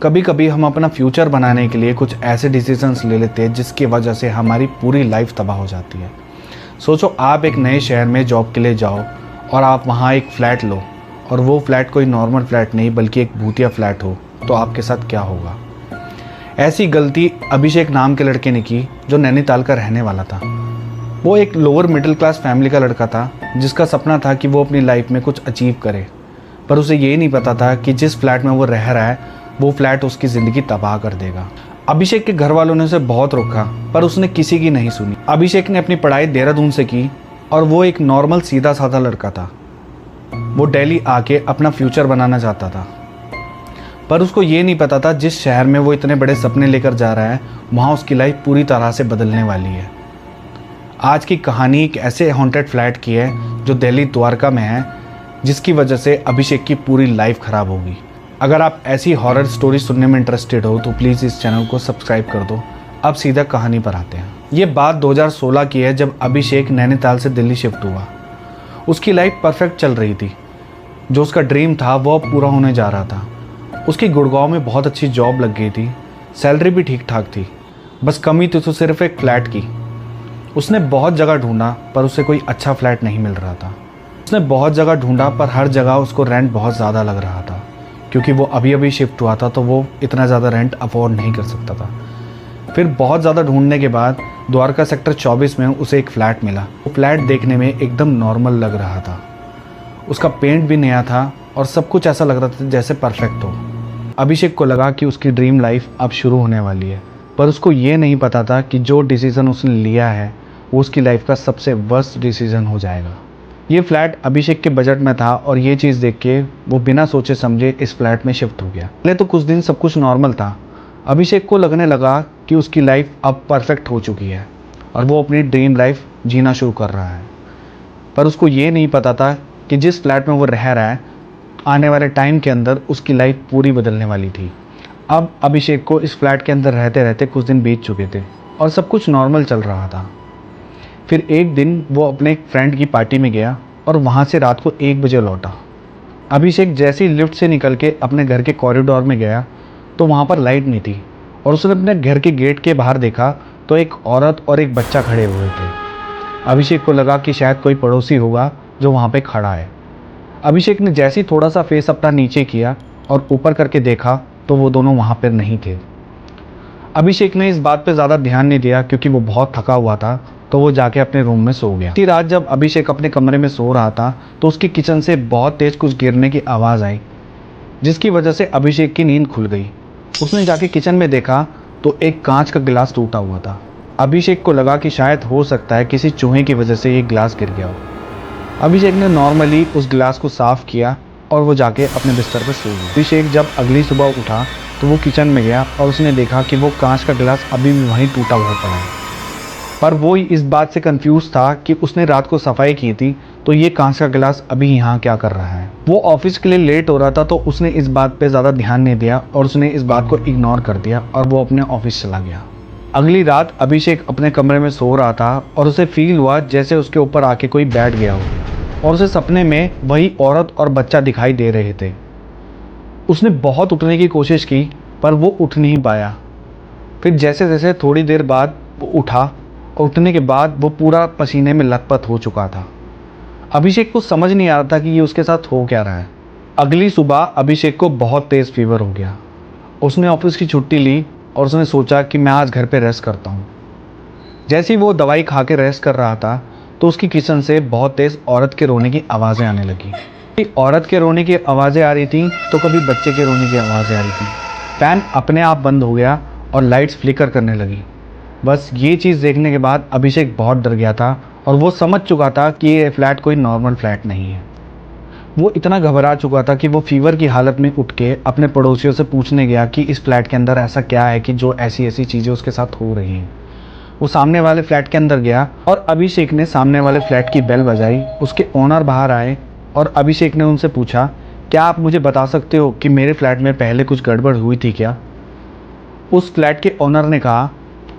कभी कभी हम अपना फ्यूचर बनाने के लिए कुछ ऐसे डिसीजंस ले लेते हैं जिसकी वजह से हमारी पूरी लाइफ तबाह हो जाती है। सोचो आप एक नए शहर में जॉब के लिए जाओ और आप वहाँ एक फ़्लैट लो और वो फ्लैट कोई नॉर्मल फ्लैट नहीं बल्कि एक भूतिया फ्लैट हो, तो आपके साथ क्या होगा। ऐसी गलती अभिषेक नाम के लड़के ने की जो नैनीताल का रहने वाला था। वो एक लोअर मिडिल क्लास फैमिली का लड़का था जिसका सपना था कि वो अपनी लाइफ में कुछ अचीव करे, पर उसे ये नहीं पता था कि जिस फ्लैट में वो रह रहा है वो फ्लैट उसकी ज़िंदगी तबाह कर देगा। अभिषेक के घर वालों ने उसे बहुत रोका पर उसने किसी की नहीं सुनी। अभिषेक ने अपनी पढ़ाई देहरादून से की और वो एक नॉर्मल सीधा साधा लड़का था। वो दिल्ली आके अपना फ्यूचर बनाना चाहता था, पर उसको ये नहीं पता था जिस शहर में वो इतने बड़े सपने लेकर जा रहा है वहाँ उसकी लाइफ पूरी तरह से बदलने वाली है। आज की कहानी एक ऐसे हॉन्टेड फ्लैट की है जो दिल्ली द्वारका में है, जिसकी वजह से अभिषेक की पूरी लाइफ ख़राब होगी। अगर आप ऐसी हॉरर स्टोरी सुनने में इंटरेस्टेड हो तो प्लीज़ इस चैनल को सब्सक्राइब कर दो। अब सीधा कहानी पर आते हैं। ये बात 2016 की है जब अभिषेक नैनीताल से दिल्ली शिफ्ट हुआ। उसकी लाइफ परफेक्ट चल रही थी। जो उसका ड्रीम था वो अब पूरा होने जा रहा था। उसकी गुड़गांव में बहुत अच्छी जॉब लग गई थी, सैलरी भी ठीक ठाक थी। बस कमी थी तो सिर्फ एक फ्लैट की। उसने बहुत जगह ढूंढा पर उसे कोई अच्छा फ्लैट नहीं मिल रहा था। उसने बहुत जगह ढूंढा पर हर जगह उसको रेंट बहुत ज़्यादा लग रहा था, क्योंकि वो अभी अभी शिफ्ट हुआ था तो वो इतना ज़्यादा रेंट अफोर्ड नहीं कर सकता था। फिर बहुत ज़्यादा ढूंढने के बाद द्वारका सेक्टर 24 में उसे एक फ़्लैट मिला। वो फ्लैट देखने में एकदम नॉर्मल लग रहा था। उसका पेंट भी नया था और सब कुछ ऐसा लग रहा था जैसे परफेक्ट हो। अभिषेक को लगा कि उसकी ड्रीम लाइफ अब शुरू होने वाली है, पर उसको ये नहीं पता था कि जो डिसीज़न उसने लिया है वो उसकी लाइफ का सबसे वर्स्ट डिसीज़न हो जाएगा। ये फ्लैट अभिषेक के बजट में था और ये चीज़ देख के वो बिना सोचे समझे इस फ्लैट में शिफ्ट हो गया। पहले तो कुछ दिन सब कुछ नॉर्मल था। अभिषेक को लगने लगा कि उसकी लाइफ अब परफेक्ट हो चुकी है और वो अपनी ड्रीम लाइफ जीना शुरू कर रहा है, पर उसको ये नहीं पता था कि जिस फ्लैट में वो रह रहा है आने वाले टाइम के अंदर उसकी लाइफ पूरी बदलने वाली थी। अब अभिषेक को इस फ्लैट के अंदर रहते रहते कुछ दिन बीत चुके थे और सब कुछ नॉर्मल चल रहा था। फिर एक दिन वो अपने एक फ्रेंड की पार्टी में गया और वहाँ से रात को 1 बजे लौटा। अभिषेक जैसे ही लिफ्ट से निकल के अपने घर के कॉरिडोर में गया तो वहाँ पर लाइट नहीं थी और उसने अपने घर के गेट के बाहर देखा तो एक औरत और एक बच्चा खड़े हुए थे। अभिषेक को लगा कि शायद कोई पड़ोसी होगा जो वहाँ पे खड़ा है। अभिषेक ने जैसे ही थोड़ा सा फेस अपना नीचे किया और ऊपर करके देखा तो वो दोनों वहाँ पर नहीं थे। अभिषेक ने इस बात पे ज़्यादा ध्यान नहीं दिया क्योंकि वो बहुत थका हुआ था, तो वो जाके अपने रूम में सो गया। इसी रात जब अभिषेक अपने कमरे में सो रहा था तो उसकी किचन से बहुत तेज़ कुछ गिरने की आवाज़ आई, जिसकी वजह से अभिषेक की नींद खुल गई। उसने जाके किचन में देखा तो एक कांच का गिलास टूटा हुआ था। अभिषेक को लगा कि शायद हो सकता है किसी चूहे की वजह से ये गिलास गिर गया हो। अभिषेक ने नॉर्मली उस गिलास को साफ़ किया और वो जाके अपने बिस्तर पर सो गया। अभिषेक जब अगली सुबह उठा तो वो किचन में गया और उसने देखा कि वो कांच का गिलास अभी भी वहीं टूटा हुआ पड़ा है, पर वो इस बात से कंफ्यूज था कि उसने रात को सफाई की थी तो ये कांच का गिलास अभी यहाँ क्या कर रहा है। वो ऑफिस के लिए लेट हो रहा था तो उसने इस बात पे ज़्यादा ध्यान नहीं दिया और उसने इस बात को इग्नोर कर दिया और वो अपने ऑफिस चला गया। अगली रात अभिषेक अपने कमरे में सो रहा था और उसे फील हुआ जैसे उसके ऊपर आके कोई बैठ गया हो और उसे सपने में वही औरत और बच्चा दिखाई दे रहे थे। उसने बहुत उठने की कोशिश की पर वो उठ नहीं पाया। फिर जैसे जैसे थोड़ी देर बाद वो उठा और उठने के बाद वो पूरा पसीने में लथपथ हो चुका था। अभिषेक को समझ नहीं आ रहा था कि ये उसके साथ हो क्या रहा है। अगली सुबह अभिषेक को बहुत तेज़ फीवर हो गया। उसने ऑफिस की छुट्टी ली और उसने सोचा कि मैं आज घर पे रेस्ट करता हूँ। जैसे ही वो दवाई खा के रेस्ट कर रहा था तो उसकी किचन से बहुत तेज़ औरत के रोने की आवाज़ें आने लगी। औरत के रोने की आवाज़ें आ रही थी तो कभी बच्चे के रोने की आवाज़ें आ रही थी। फ़ैन अपने आप बंद हो गया और लाइट्स फ्लिकर करने लगी। बस ये चीज़ देखने के बाद अभिषेक बहुत डर गया था और वो समझ चुका था कि ये फ्लैट कोई नॉर्मल फ्लैट नहीं है। वो इतना घबरा चुका था कि वो फीवर की हालत में उठ के अपने पड़ोसियों से पूछने गया कि इस फ्लैट के अंदर ऐसा क्या है कि जो ऐसी ऐसी चीज़ें उसके साथ हो रही हैं। वो सामने वाले फ्लैट के अंदर गया और अभिषेक ने सामने वाले फ्लैट की बेल बजाई। उसके ओनर बाहर आए और अभिषेक ने उनसे पूछा, क्या आप मुझे बता सकते हो कि मेरे फ्लैट में पहले कुछ गड़बड़ हुई थी क्या? उस फ्लैट के ओनर ने कहा,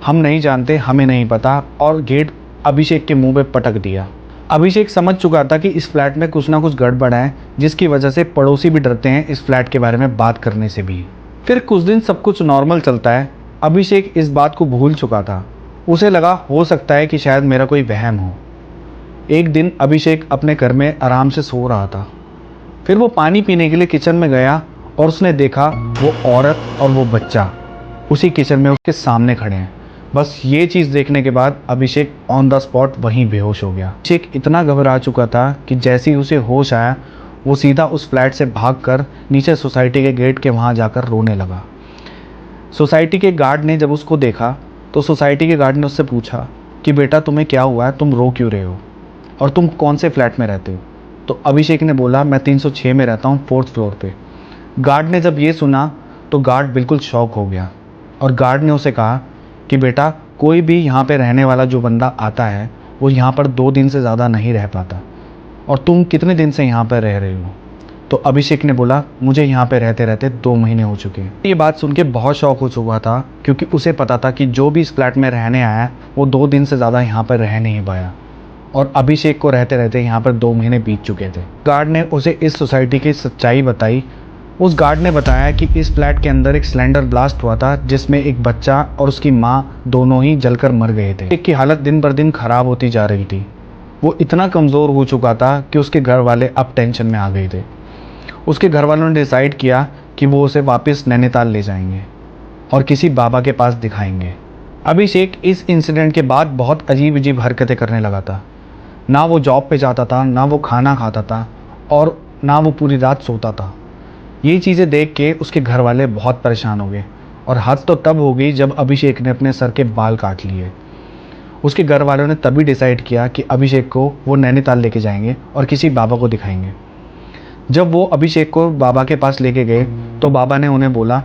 हम नहीं जानते, हमें नहीं पता, और गेट अभिषेक के मुंह पे पटक दिया। अभिषेक समझ चुका था कि इस फ्लैट में कुछ ना कुछ गड़बड़ है, जिसकी वजह से पड़ोसी भी डरते हैं इस फ्लैट के बारे में बात करने से भी। फिर कुछ दिन सब कुछ नॉर्मल चलता है। अभिषेक इस बात को भूल चुका था। उसे लगा हो सकता है कि शायद मेरा कोई वहम हो। एक दिन अभिषेक अपने घर में आराम से सो रहा था। फिर वो पानी पीने के लिए किचन में गया और उसने देखा वो औरत और वो बच्चा उसी किचन में उसके सामने खड़े हैं। बस ये चीज़ देखने के बाद अभिषेक ऑन द स्पॉट वहीं बेहोश हो गया। अभिषेक इतना घबरा चुका था कि जैसे ही उसे होश आया वो सीधा उस फ्लैट से भागकर नीचे सोसाइटी के गेट के वहाँ जाकर रोने लगा। सोसाइटी के गार्ड ने जब उसको देखा तो सोसाइटी के गार्ड ने उससे पूछा कि बेटा तुम्हें क्या हुआ है, तुम रो क्यों रहे हो और तुम कौन से फ्लैट में रहते हो। तो अभिषेक ने बोला मैं 306 में रहता हूँ, 4th फ्लोर पे। गार्ड ने जब ये सुना तो गार्ड बिल्कुल शॉक हो गया और गार्ड ने उसे कहा कि बेटा कोई भी यहाँ पे रहने वाला जो बंदा आता है वो यहाँ पर 2 दिन से ज़्यादा नहीं रह पाता, और तुम कितने दिन से यहाँ पर रह रहे हो। तो अभिषेक ने बोला मुझे यहाँ पे रहते रहते 2 महीने हो चुके हैं। ये बात सुन के बहुत शौक हो चुका था क्योंकि उसे पता था कि जो भी इस फ्लैट में रहने आया वो 2 दिन से ज़्यादा यहाँ पर रह नहीं पाया, और अभिषेक को रहते रहते यहाँ पर 2 महीने बीत चुके थे। गार्ड ने उसे इस सोसाइटी की सच्चाई बताई। उस गार्ड ने बताया कि इस फ्लैट के अंदर एक सिलेंडर ब्लास्ट हुआ था जिसमें एक बच्चा और उसकी माँ दोनों ही जलकर मर गए थे। एक की हालत दिन बर दिन खराब होती जा रही थी। वो इतना कमज़ोर हो चुका था कि उसके घर वाले अब टेंशन में आ गए थे। उसके घर वालों ने डिसाइड किया कि वो उसे वापस नैनीताल ले जाएंगे और किसी बाबा के पास दिखाएंगे। अभिषेक इस इंसिडेंट के बाद बहुत अजीब अजीब हरकतें करने लगा था। ना वो जॉब पे जाता था, ना वो खाना खाता था, और ना वो पूरी रात सोता था। ये चीज़ें देख के उसके घर वाले बहुत परेशान हो गए, और हद तो तब हो गई जब अभिषेक ने अपने सर के बाल काट लिए। उसके घर वालों ने तभी डिसाइड किया कि अभिषेक को वो नैनीताल लेके जाएंगे और किसी बाबा को दिखाएंगे। जब वो अभिषेक को बाबा के पास लेके गए तो बाबा ने उन्हें बोला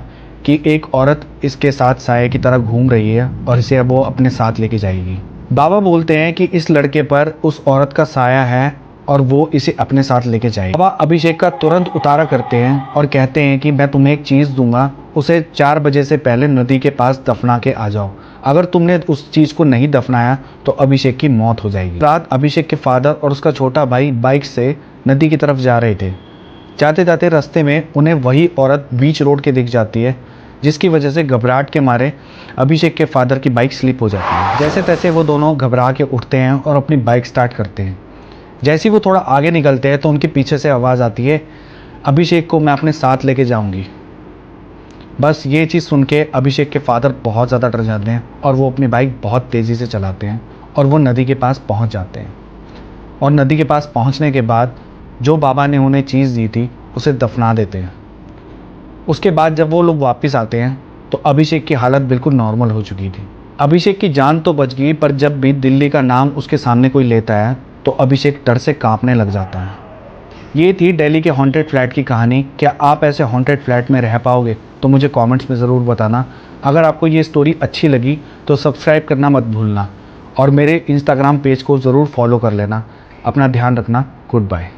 कि एक औरत इसके साथ साये की तरह घूम रही है और इसे अब वो अपने साथ लेके जाएगी। बाबा बोलते हैं कि इस लड़के पर उस औरत का साया है और वो इसे अपने साथ लेके जाएगी। बाबा अभिषेक का तुरंत उतारा करते हैं और कहते हैं कि मैं तुम्हें एक चीज़ दूंगा, उसे 4 बजे से पहले नदी के पास दफना के आ जाओ। अगर तुमने उस चीज़ को नहीं दफनाया तो अभिषेक की मौत हो जाएगी। रात अभिषेक के फादर और उसका छोटा भाई बाइक से नदी की तरफ जा रहे थे। जाते जाते रास्ते में उन्हें वही औरत बीच रोड के दिख जाती है, जिसकी वजह से घबराहट के मारे अभिषेक के फादर की बाइक स्लिप हो जाती है। जैसे तैसे वो दोनों घबरा के उठते हैं और अपनी बाइक स्टार्ट करते हैं। जैसे ही वो थोड़ा आगे निकलते हैं तो उनके पीछे से आवाज़ आती है, अभिषेक को मैं अपने साथ लेके जाऊंगी। बस ये चीज़ सुन के अभिषेक के फादर बहुत ज़्यादा डर जाते हैं और वो अपनी बाइक बहुत तेज़ी से चलाते हैं और वो नदी के पास पहुंच जाते हैं। और नदी के पास पहुंचने के बाद जो बाबा ने उन्हें चीज़ दी थी उसे दफना देते हैं। उसके बाद जब वो लोग वापस आते हैं तो अभिषेक की हालत बिल्कुल नॉर्मल हो चुकी थी। अभिषेक की जान तो बच गई, पर जब भी दिल्ली का नाम उसके सामने कोई लेता है तो अभिषेक डर से कांपने लग जाता है। ये थी दिल्ली के हॉन्टेड फ्लैट की कहानी। क्या आप ऐसे हॉन्टेड फ्लैट में रह पाओगे? तो मुझे कमेंट्स में ज़रूर बताना। अगर आपको ये स्टोरी अच्छी लगी तो सब्सक्राइब करना मत भूलना और मेरे इंस्टाग्राम पेज को ज़रूर फॉलो कर लेना। अपना ध्यान रखना। Good bye.